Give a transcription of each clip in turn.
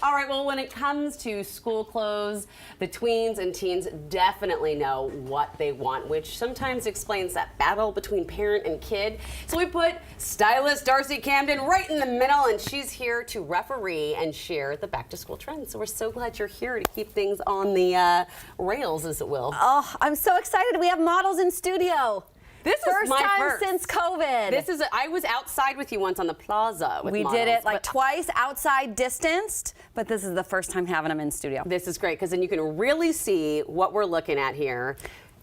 All right, well, when it comes to school clothes, the tweens and teens definitely know what they want, which sometimes explains that battle between parent and kid. So we put Stylist Darcy Camden right in the middle, and she's here to referee and share the back-to-school trends. So we're so glad you're here to keep things on the rails, as it will. Oh, I'm so excited. We have models in studio. This is my first time since COVID. I was outside with you once on the plaza with We models, did it like twice outside distanced, but this is the first time having them in studio. This is great because then you can really see what we're looking at here.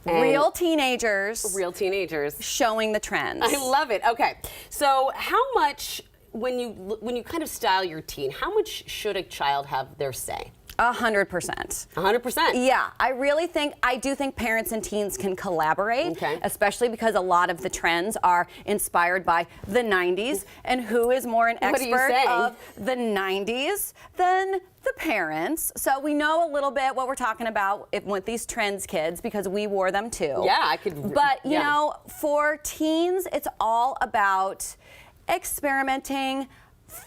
Real teenagers. Real teenagers. Showing the trends. I love it. Okay, so how much, when you kind of style your teen, how much should a child have their say? 100%. 100%? Yeah, I do think parents and teens can collaborate, especially because a lot of the trends are inspired by the 90s, and who is more an expert of the 90s than the parents? So we know a little bit what we're talking about with these trends, kids, because we wore them too. Yeah, I could. But, you know, for teens, it's all about experimenting,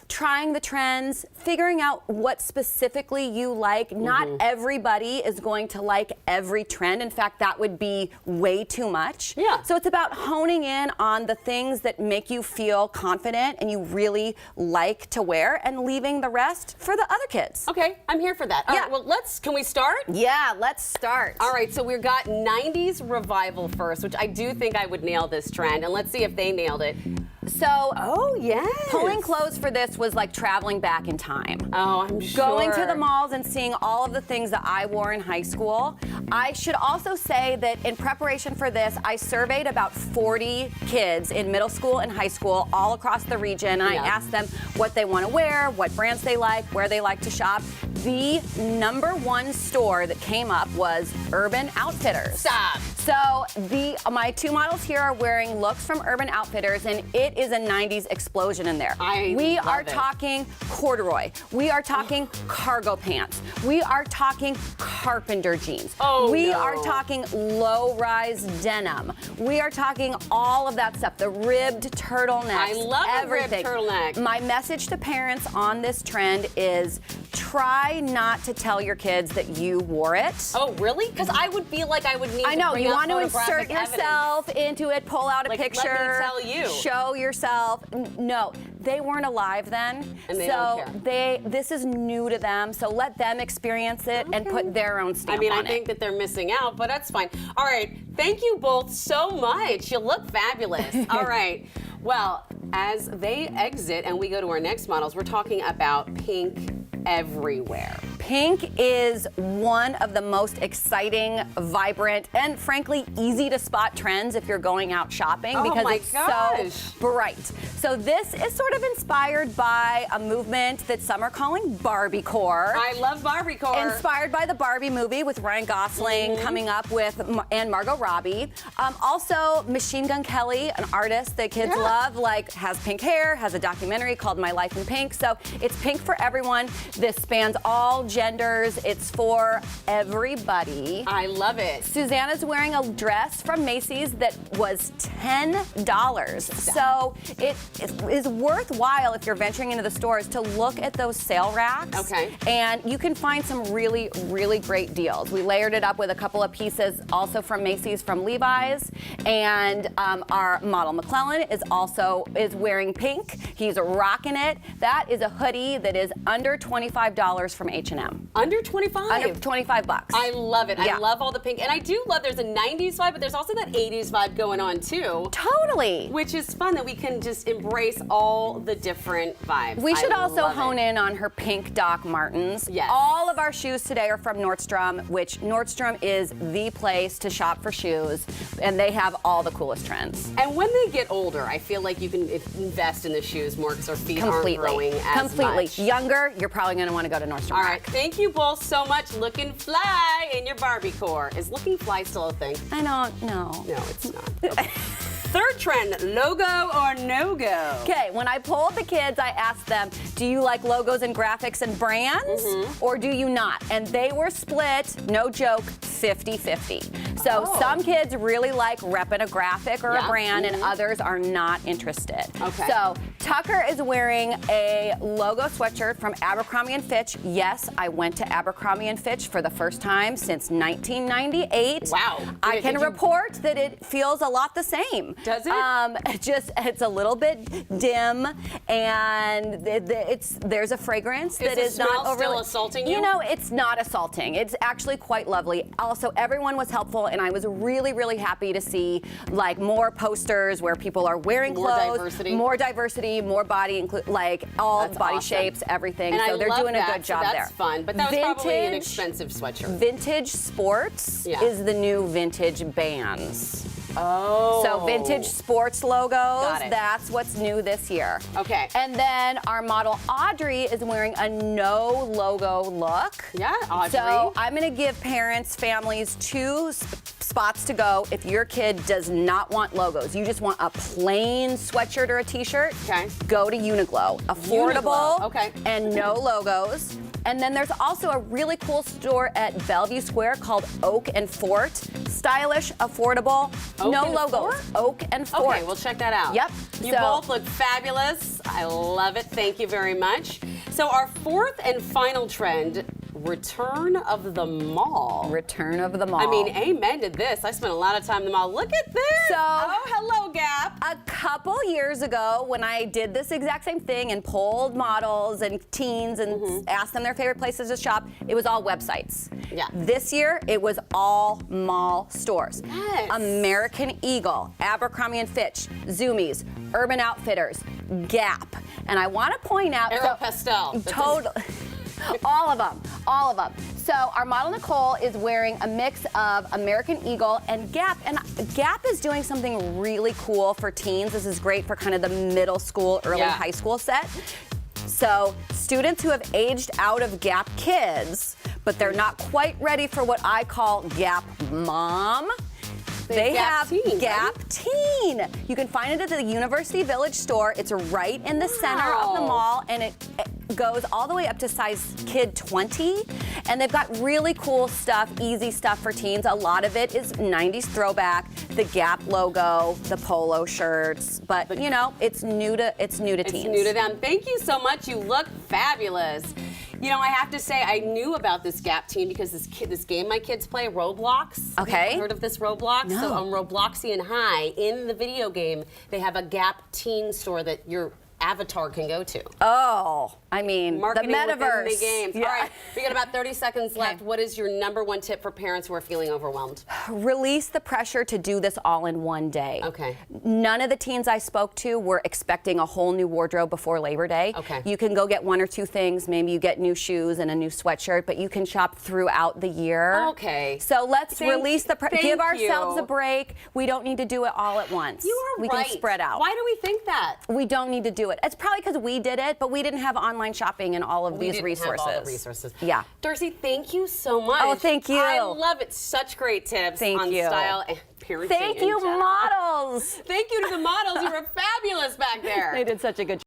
trying the trends, figuring out what specifically you like. Not everybody is going to like every trend. In fact, that would be way too much. Yeah. So it's about honing in on the things that make you feel confident and you really like to wear, and leaving the rest for the other kids. Okay, I'm here for that. All right, well, can we start? Yeah, let's start. All right, so we've got 90s revival first, which I do think I would nail this trend, and let's see if they nailed it. So, oh yes, pulling clothes for this was like traveling back in time. Oh, I'm sure. Going to the malls and seeing all of the things that I wore in high school. I should also say that in preparation for this, I surveyed about 40 kids in middle school and high school all across the region. I asked them what they want to wear, what brands they like, where they like to shop. The #1 store that came up was Urban Outfitters. Stop. So my two models here are wearing looks from Urban Outfitters, and it is a 90s explosion in there. We are talking corduroy. We are talking cargo pants. We are talking carpenter jeans. We are talking low-rise denim. We are talking all of that stuff. The ribbed turtlenecks. I love everything. A ribbed turtleneck. My message to parents on this trend is try not to tell your kids that you wore it. Oh, really? Because I would feel like I would need I know, to bring you out want to insert yourself into it, pull out a picture, let me tell you. show yourself. No, they weren't alive then. And they so don't care. this is new to them, so let them experience it and put their own stamp on it. I mean, I think that they're missing out, but that's fine. All right, thank you both so much. You look fabulous. All right, well, as they exit and we go to our next models, we're talking about pink everywhere. Pink is one of the most exciting, vibrant, and frankly easy to spot trends if you're going out shopping because it's so bright. So this is sort of inspired by a movement that some are calling Barbiecore. I love Barbiecore. Inspired by the Barbie movie with Ryan Gosling coming up with and Margot Robbie. Also, Machine Gun Kelly, an artist that kids love, has pink hair, has a documentary called My Life in Pink. So it's pink for everyone. This spans all genders. It's for everybody. I love it. Susanna's wearing a dress from Macy's that was $10. So it is worthwhile if you're venturing into the stores to look at those sale racks. Okay. And you can find some really, really great deals. We layered it up with a couple of pieces also from Macy's, from Levi's. And our model McClellan is wearing pink. He's rocking it. That is a hoodie that is under $25 from H&M. Under 25? Under 25 bucks. I love it. I love all the pink. And I do love there's a 90s vibe, but there's also that 80s vibe going on too. Totally. Which is fun that we can just embrace all the different vibes. We should also hone in on her pink Doc Martens. Yes. All of our shoes today are from Nordstrom, which Nordstrom is the place to shop for shoes, and they have all the coolest trends. And when they get older, I feel like you can invest in the shoes more because their feet aren't growing as much. Younger, you're probably going to want to go to Nordstrom. All right, thank you both so much. Looking fly in your Barbiecore. Is looking fly still a thing? I don't know. No, it's not. Okay. Third trend, logo or no-go. Okay, when I polled the kids, I asked them, do you like logos and graphics and brands, or do you not? And they were split, no joke, 50-50. So some kids really like repping a graphic or a brand, and Mm-hmm. others are not interested. Okay. So Tucker is wearing a logo sweatshirt from Abercrombie & Fitch. Yes, I went to Abercrombie & Fitch for the first time since 1998. Wow. I can Did you- report that it feels a lot the same. Does it? It's a little bit dim, and there's a fragrance that the is not smell overly still assaulting you? You know, it's not assaulting. It's actually quite lovely. Also, everyone was helpful, and I was really, really happy to see like more posters where people are wearing More clothes, diversity. more body, like all That's body awesome. shapes, everything. And so I they're love doing that, a good job so there. that's fun, but that was probably an expensive sweatshirt. Vintage sports is the new vintage bands. Oh. So vintage sports logos, Got it. that's what's new this year. Okay. And then our model Audrey is wearing a no logo look. Yeah, Audrey. So I'm gonna give parents, families two spots to go if your kid does not want logos. You just want a plain sweatshirt or a t-shirt. Okay. Go to Uniqlo. Affordable. Uniqlo, okay. And no logos. And then there's also a really cool store at Bellevue Square called Oak and Fort. Stylish, affordable, Oak no and logos. Fort? Oak and Fort. Okay, we'll check that out. Yep. You So- both look fabulous. I love it. Thank you very much. So our fourth and final trend, return of the mall. Return of the mall. I mean, amen to this. I spent a lot of time in the mall. Look at this. So- oh, hello, Gap. a couple years ago, when I did this exact same thing and polled models and teens and asked them their favorite places to shop, it was all websites. Yeah. This year, it was all mall stores. Yes. American Eagle, Abercrombie & Fitch, Zoomies, Urban Outfitters, Gap. And I want to point out... Aeropostale. Total. All of them. So our model Nicole is wearing a mix of American Eagle and Gap, and Gap is doing something really cool for teens. This is great for kind of the middle school, early high school set. So students who have aged out of Gap Kids, but they're not quite ready for what I call Gap Mom. They Gap have Teen, Gap right? Teen. You can find it at the University Village store. It's right in the center of the Wow. mall, and it goes all the way up to size kid 20. And they've got really cool stuff, easy stuff for teens. A lot of it is 90s throwback, the Gap logo, the polo shirts. But you know, it's new to teens. It's new to them. Thank you so much. You look fabulous. You know, I have to say, I knew about this Gap Teen because this game my kids play, Roblox. Okay. Have you heard of this Roblox? No. So on Robloxian High, in the video game, they have a Gap Teen store that your avatar can go to. Oh, I mean, Marketing the metaverse. within the games. Yeah. All right, we got about 30 seconds left. What is your #1 tip for parents who are feeling overwhelmed? Release the pressure to do this all in one day. Okay. None of the teens I spoke to were expecting a whole new wardrobe before Labor Day. Okay. You can go get one or two things. Maybe you get new shoes and a new sweatshirt, but you can shop throughout the year. Okay. So let's release the pressure. Give thank ourselves you. a break. We don't need to do it all at once. You are we right. can spread out. Why do we think that? We don't need to do it. It's probably because we did it, but we didn't have online shopping and all of We these didn't resources. have all the resources. Yeah. Darcy, thank you so much. Oh, thank you. I love it. Such great tips Thank on you. style and parenting. Thank in you, general. models. Thank you to the models. You were fabulous back there. They did such a good job.